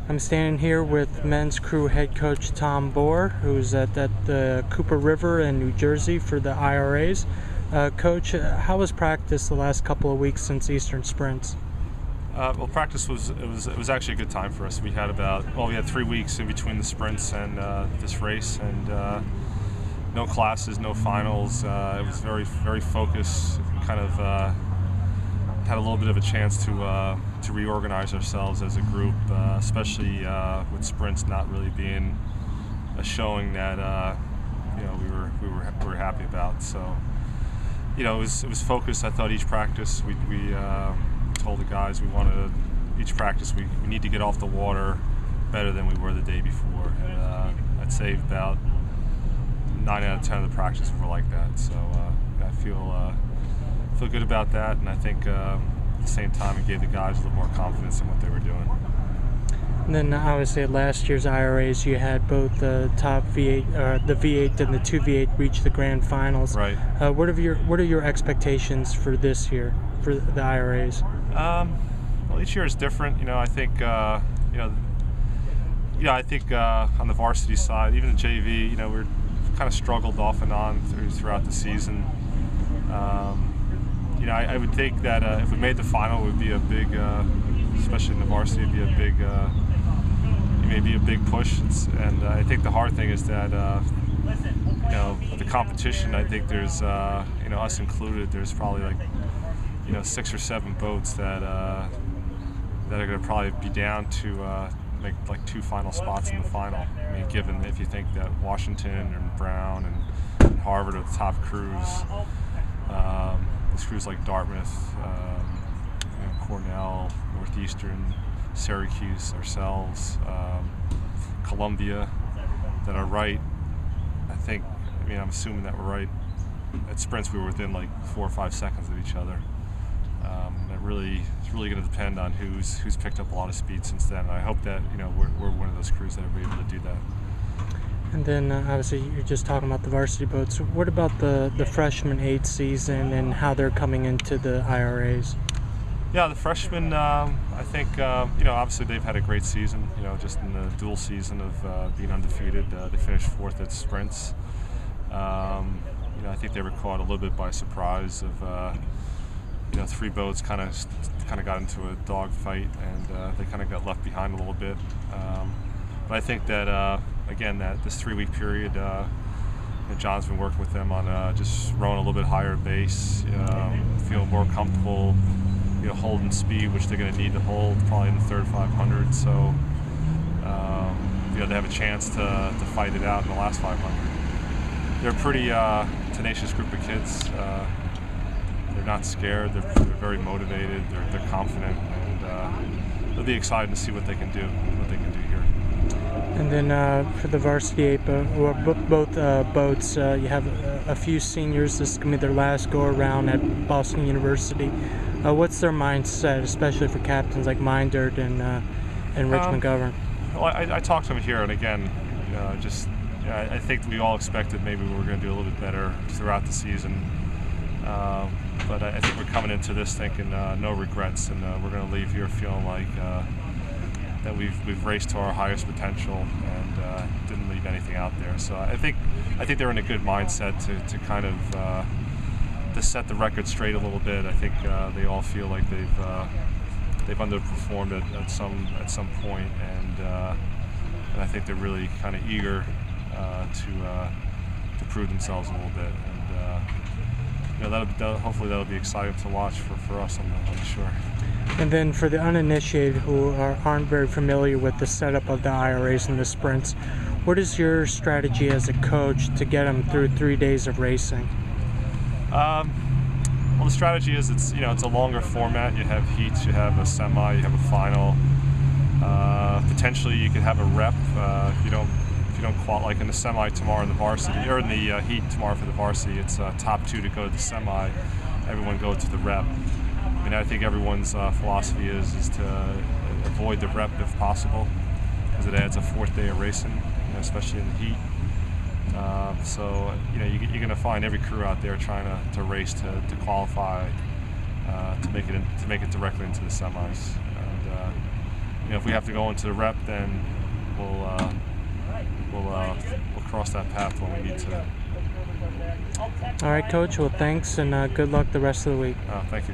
I'm standing here with men's crew head coach Tom Bohrer, who's at the Cooper River in New Jersey for the IRAs. Coach, how was practice the last couple of weeks since Eastern Sprints? Well, practice was actually a good time for us. We had we had 3 weeks in between the sprints and this race, and no classes, no finals. It was very focused. Kind of had a little bit of a chance to reorganize ourselves as a group, especially with sprints not really being a showing that we were happy about. So it was focused. I thought each practice we told the guys each practice we need to get off the water better than we were the day before. And I'd say about 9 out of 10 of the practices were like that. So I feel good about that, and I think at the same time it gave the guys a little more confidence in what they were doing. And then obviously at last year's IRAs you had both the top V8, the V8 and the 2V8 reach the grand finals. Right. What are your expectations for this year for the IRAs? Well, each year is different. I think on the varsity side, even the JV, we're kind of struggled off and on throughout the season. I would think that if we made the final, it would be a big, especially in the varsity, it'd be a big, maybe a big push. And I think the hard thing is that, the competition. I think there's, us included. There's probably 6 or 7 boats that are going to probably be down to make 2 final spots in the final. I mean, given if you think that Washington and Brown and Harvard are the top crews. Crews like Dartmouth, Cornell, Northeastern, Syracuse, ourselves, Columbia, that are right. I'm assuming that we're right. At sprints, we were within 4 or 5 seconds of each other. It's really going to depend on who's picked up a lot of speed since then. And I hope that we're one of those crews that are able to do that. And then obviously you're just talking about the varsity boats. What about the freshman 8 season and how they're coming into the IRAs? Yeah, the freshmen, I think, obviously they've had a great season, just in the dual season of being undefeated. They finished 4th at sprints. I think they were caught a little bit by surprise of, 3 boats kind of got into a dogfight, and they kind of got left behind a little bit. But I think that, again, that this 3-week period, John's been working with them on just rowing a little bit higher base, feeling more comfortable, holding speed, which they're going to need to hold probably in the third 500. So, they have a chance to fight it out in the last 500. They're a pretty tenacious group of kids. They're not scared. They're very motivated. They're confident, and it'll be exciting to see what they can do here. And then for the Varsity 8, both boats, you have a few seniors. This is going to be their last go-around at Boston University. What's their mindset, especially for captains like Mindert and Rich McGovern? Well, I talked to him here, and again, I think we all expected maybe we were going to do a little bit better throughout the season. But I think we're coming into this thinking no regrets, and we're going to leave here feeling like that we've raced to our highest potential and didn't leave anything out there. So I think they're in a good mindset to kind of to set the record straight a little bit. I think they all feel like they've underperformed at some point, and I think they're really kind of eager to prove themselves a little bit. And hopefully that'll be exciting to watch for us on the shore. And then for the uninitiated who aren't very familiar with the setup of the IRAs and the sprints, what is your strategy as a coach to get them through 3 days of racing? Well, the strategy is it's a longer format. You have heats, you have a semi, you have a final. Potentially you could have a rep if you don't qualify. Like in the semi tomorrow in the varsity, or in the heat tomorrow for the varsity, it's top 2 to go to the semi. Everyone goes to the rep. I think everyone's philosophy is to avoid the rep if possible, because it adds a 4th day of racing, especially in the heat. So you're going to find every crew out there trying to race to qualify to make it directly into the semis. And if we have to go into the rep, then we'll cross that path when we need to. All right, Coach. Well, thanks, and good luck the rest of the week. Thank you.